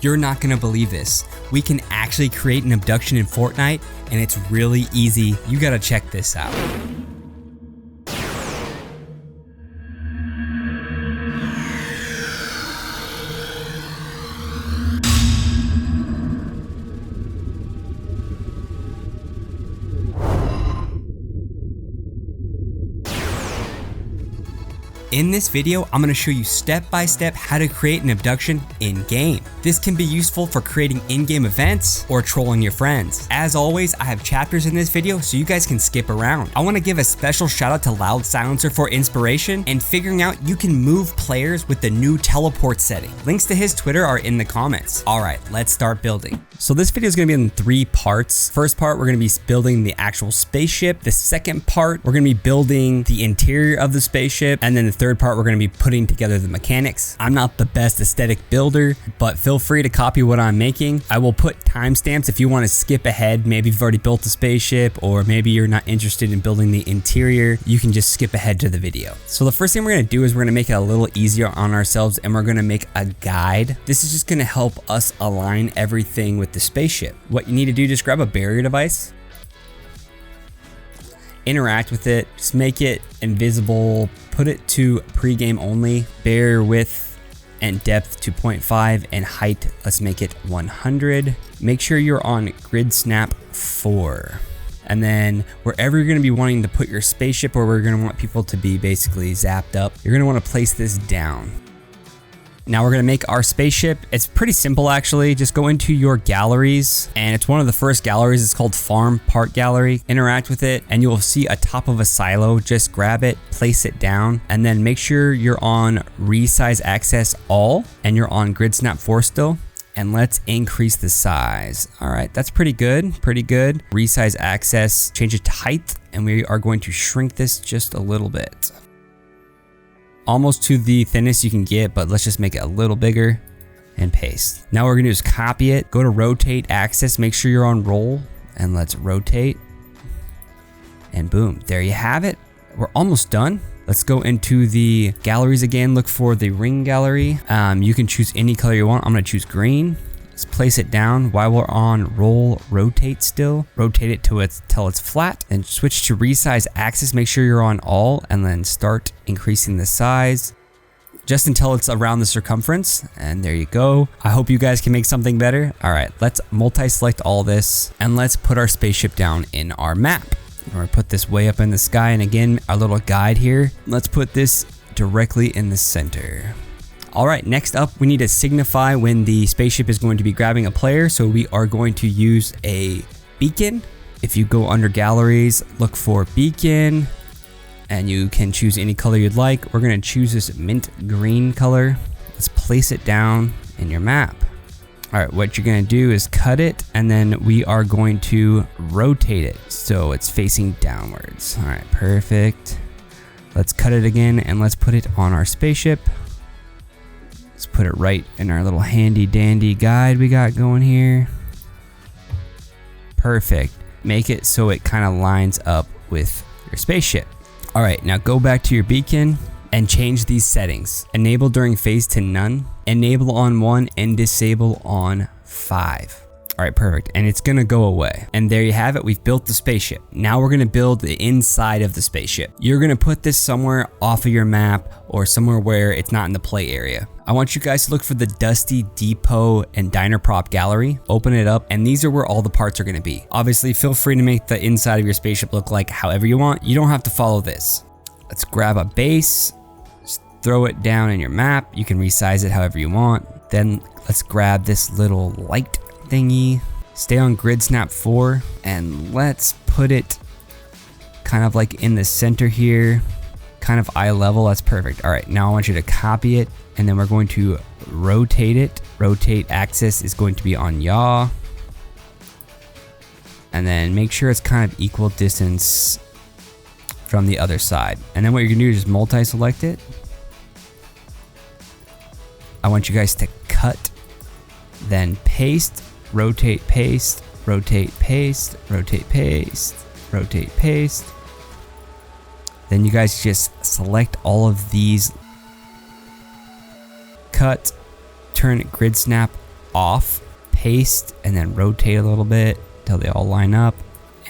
You're not gonna believe this. We can actually create an abduction in Fortnite, and it's really easy. You gotta check this out. In this video, I'm going to show you step by step how to create an abduction in-game. This can be useful for creating in-game events or trolling your friends. As always, I have chapters in this video so you guys can skip around. I want to give a special shout out to Loudsilencer for inspiration and figuring out you can move players with the new teleport setting. Links to his Twitter are in the comments. Alright, let's start building. So this video is going to be in 3 parts. First part, we're going to be building the actual spaceship. The second part, we're going to be building the interior of the spaceship. And then the third part, we're going to be putting together the mechanics. I'm not the best aesthetic builder, but feel free to copy what I'm making. I will put timestamps if you want to skip ahead. Maybe you've already built the spaceship, or maybe you're not interested in building the interior. You can just skip ahead to the video. So the first thing we're going to do is we're going to make it a little easier on ourselves, and we're going to make a guide. This is just going to help us align everything with the spaceship. What you need to do, just grab a barrier device, interact with it, just make it invisible, put it to pre-game only, barrier width and depth to 0.5, and height, let's make it 100. Make sure you're on grid snap 4. And then wherever you're going to be wanting to put your spaceship, or we're going to want people to be basically zapped up, you're going to want to place this down. Now we're going to make our spaceship. It's pretty simple actually. Just go into your galleries, and it's one of the first galleries. It's called Farm Part Gallery. Interact with it and you will see a top of a silo. Just grab it, place it down, and then make sure you're on resize access all and you're on grid snap 4 still. And let's increase the size. All right, that's pretty good, pretty good. Resize access, change it to height, and we are going to shrink this just a little bit. Almost to the thinnest you can get, but let's just make it a little bigger and paste. Now what we're gonna do is copy it, go to rotate axis, make sure you're on roll, and let's rotate. And boom, there you have it. We're almost done. Let's go into the galleries again, look for the ring gallery. You can choose any color you want. I'm gonna choose green. Let's place it down while we're on roll rotate still. Rotate it till it's flat, and switch to resize axis. Make sure you're on all, and then start increasing the size just until it's around the circumference. And there you go. I hope you guys can make something better. All right, let's multi-select all this, and let's put our spaceship down in our map. We're gonna put this way up in the sky, and again, our little guide here. Let's put this directly in the center. All right, next up, we need to signify when the spaceship is going to be grabbing a player. So we are going to use a beacon. If you go under galleries, look for beacon, and you can choose any color you'd like. We're gonna choose this mint green color. Let's place it down in your map. All right, what you're gonna do is cut it, and then we are going to rotate it so it's facing downwards. All right, perfect. Let's cut it again, and let's put it on our spaceship. Let's put it right in our little handy dandy guide we got going here. Perfect. Make it so it kind of lines up with your spaceship. All right, now go back to your beacon and change these settings. Enable during phase to none, enable on 1, and disable on 5. All right, perfect. And it's gonna go away. And there you have it. We've built the spaceship. Now we're gonna build the inside of the spaceship. You're gonna put this somewhere off of your map, or somewhere where it's not in the play area. I want you guys to look for the Dusty Depot and Diner Prop Gallery. Open it up, and these are where all the parts are gonna be. Obviously, feel free to make the inside of your spaceship look like however you want. You don't have to follow this. Let's grab a base, just throw it down in your map. You can resize it however you want. Then let's grab this little light thingy, stay on grid snap 4, and let's put it kind of like in the center here, kind of eye level. That's perfect. All right, now I want you to copy it, and then we're going to rotate it. Rotate axis is going to be on yaw, and then make sure it's kind of equal distance from the other side. And then what you're gonna do is just multi-select it. I want you guys to cut, then paste, rotate, paste, rotate, paste, rotate, paste, rotate, paste. Then you guys just select all of these, cut, turn grid snap off, paste, and then rotate a little bit until they all line up,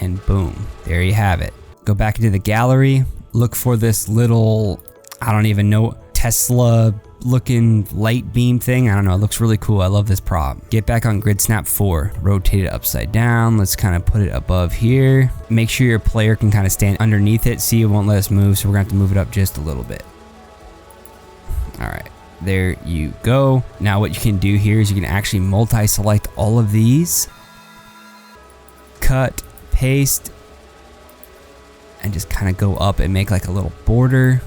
and boom, there you have it. Go back into the gallery, look for this little, I don't even know, Tesla looking light beam thing. I don't know, it looks really cool. I love this prop. Get back on Grid Snap 4, rotate it upside down. Let's kind of put it above here. Make sure your player can kind of stand underneath it. See, it won't let us move, so we're gonna have to move it up just a little bit. All right, there you go. Now what you can do here is you can actually multi-select all of these, cut, paste, and just kind of go up and make like a little border.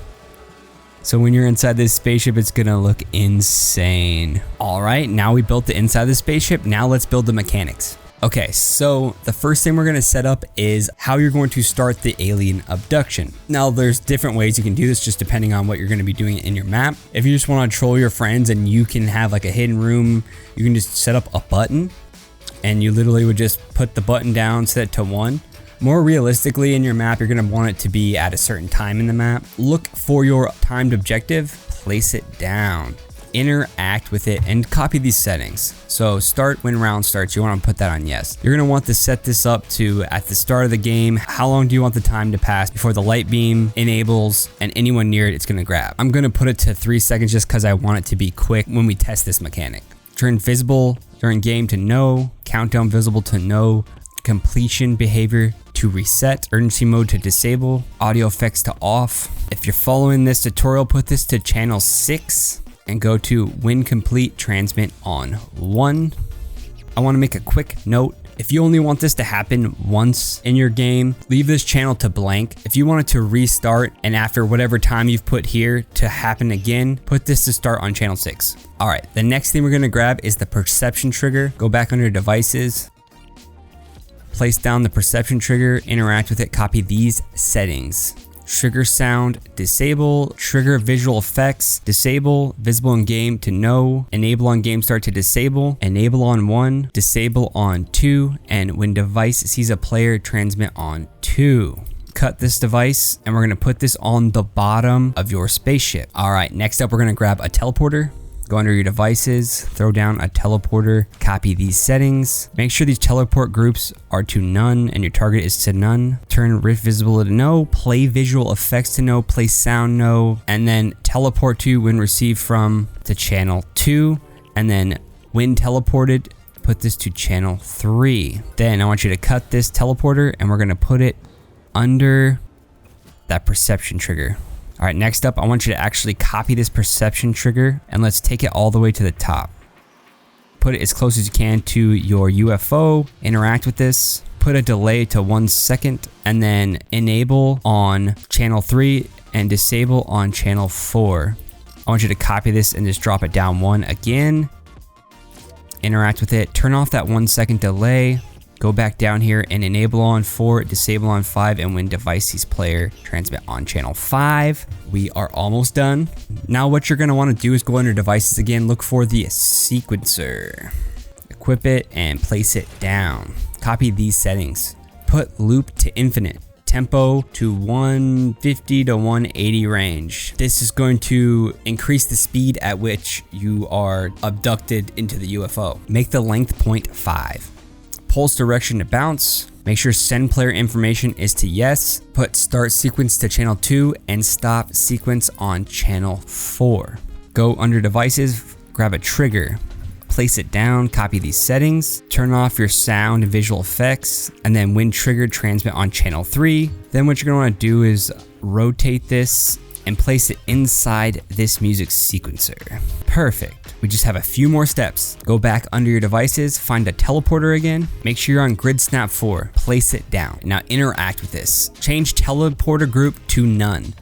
So when you're inside this spaceship, it's gonna look insane. All right, now we built the inside of the spaceship. Now let's build the mechanics. Okay, so the first thing we're gonna set up is how you're going to start the alien abduction. Now there's different ways you can do this just depending on what you're gonna be doing in your map. If you just wanna troll your friends and you can have like a hidden room, you can just set up a button and you literally would just put the button down, set it to 1. More realistically in your map, you're gonna want it to be at a certain time in the map. Look for your timed objective, place it down, interact with it, and copy these settings. So start when round starts, you wanna put that on yes. You're gonna want to set this up to at the start of the game, how long do you want the time to pass before the light beam enables and anyone near it, it's gonna grab. I'm gonna put it to 3 seconds just cause I want it to be quick when we test this mechanic. Turn visible during game to no, countdown visible to no, completion behavior to reset, urgency mode to disable, audio effects to off. If you're following this tutorial, put this to channel 6 and go to when complete, transmit on 1. I want to make a quick note. If you only want this to happen once in your game, leave this channel to blank. If you want it to restart and after whatever time you've put here to happen again, put this to start on channel 6. All right, the next thing we're going to grab is the perception trigger. Go back under devices, place down the perception trigger, interact with it, copy these settings. Trigger sound, disable. Trigger visual effects, disable. Visible in game to no. Enable on game start to disable. Enable on 1, disable on 2, and when device sees a player, transmit on 2. Cut this device and we're gonna put this on the bottom of your spaceship. All right, next up we're gonna grab a teleporter. Go under your devices, throw down a teleporter, copy these settings. Make sure these teleport groups are to none and your target is to none. Turn rift visible to no, play visual effects to no, play sound no, and then teleport to when received from to channel 2, and then when teleported, put this to channel 3. Then I want you to cut this teleporter and we're gonna put it under that perception trigger. All right, next up, I want you to actually copy this perception trigger and let's take it all the way to the top. Put it as close as you can to your UFO, interact with this, put a delay to 1 second, and then enable on channel 3 and disable on channel 4. I want you to copy this and just drop it down 1 again. Interact with it, turn off that 1 second delay, go back down here and enable on 4, disable on 5, and when device sees player, transmit on channel 5. We are almost done. Now what you're gonna wanna do is go under devices again, look for the sequencer. Equip it and place it down. Copy these settings. Put loop to infinite. Tempo to 150 to 180 range. This is going to increase the speed at which you are abducted into the UFO. Make the length 0.5. Pulse direction to bounce. Make sure send player information is to yes. Put start sequence to channel 2 and stop sequence on channel 4. Go under devices, grab a trigger, place it down, copy these settings, turn off your sound and visual effects, and then when triggered, transmit on channel 3. Then what you're gonna wanna do is rotate this and place it inside this music sequencer. Perfect. We just have a few more steps. Go back under your devices, find a teleporter again. Make sure you're on grid snap 4, place it down. Now interact with this. Change teleporter group to none.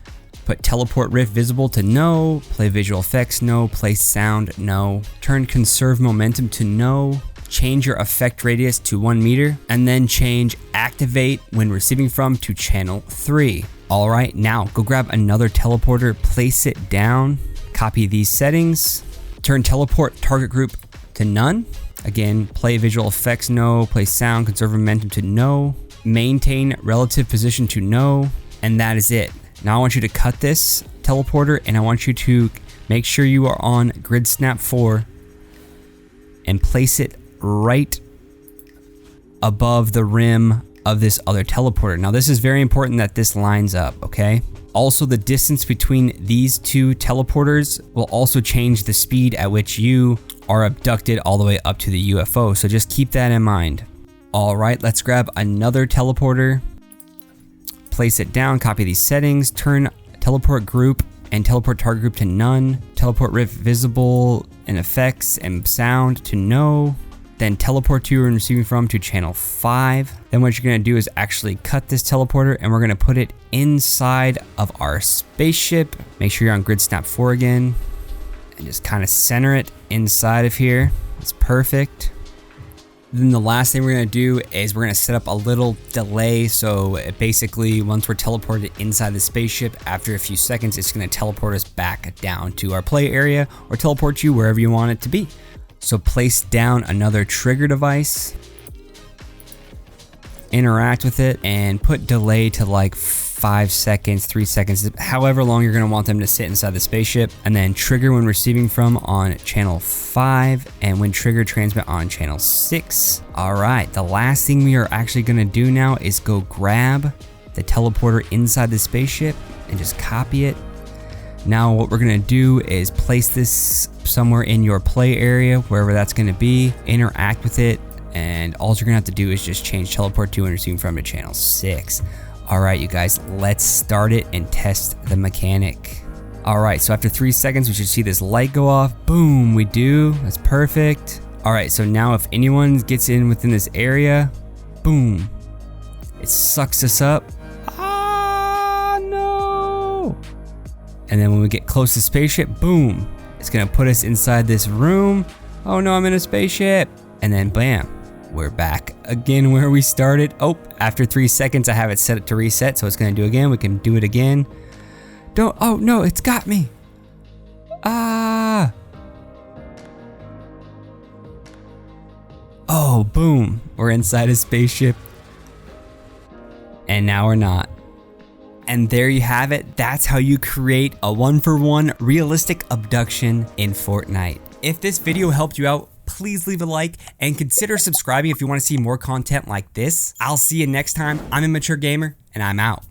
Put teleport rift visible to no, play visual effects no, play sound no. Turn conserve momentum to no. Change your effect radius to 1 meter, and then change activate when receiving from to channel 3. All right, now go grab another teleporter, place it down, copy these settings, turn teleport target group to none. Again, play visual effects no, play sound, conserve momentum to no, maintain relative position to no, and that is it. Now I want you to cut this teleporter and I want you to make sure you are on grid snap 4. and place it right above the rim of this other teleporter. Now this is very important that this lines up, okay? Also, the distance between these two teleporters will also change the speed at which you are abducted all the way up to the UFO, so just keep that in mind. All right, let's grab another teleporter, place it down, copy these settings, turn teleport group and teleport target group to none, teleport rift visible and effects and sound to no, then teleport to and receiving from to channel 5. Then what you're gonna do is actually cut this teleporter and we're gonna put it inside of our spaceship. Make sure you're on grid snap 4 again and just kind of center it inside of here. It's perfect. Then the last thing we're gonna do is we're gonna set up a little delay. So basically once we're teleported inside the spaceship, after a few seconds, it's gonna teleport us back down to our play area or teleport you wherever you want it to be. So place down another trigger device, interact with it, and put delay to like 5 seconds, 3 seconds, however long you're gonna want them to sit inside the spaceship, and then trigger when receiving from on channel 5, and when trigger transmit on channel 6. All right, the last thing we are actually gonna do now is go grab the teleporter inside the spaceship and just copy it. Now what we're gonna do is place this somewhere in your play area, wherever that's gonna be, interact with it, and all you're gonna have to do is just change teleport to and receiving from to channel 6. All right, you guys, let's start it and test the mechanic. All right, so after 3 seconds, we should see this light go off. Boom, we do, that's perfect. All right, so now if anyone gets in within this area, boom, it sucks us up. Ah, no. And then when we get close to spaceship, boom, it's gonna put us inside this room. Oh no, I'm in a spaceship. And then bam, we're back again where we started. Oh, after 3 seconds, I have it set to reset, so it's gonna do again. We can do it again. Don't, oh no, it's got me. Ah. Oh, boom, we're inside a spaceship. And now we're not. And there you have it. That's how you create a 1-for-1 realistic abduction in Fortnite. If this video helped you out, please leave a like and consider subscribing if you want to see more content like this. I'll see you next time. I'm Immature Gamer and I'm out.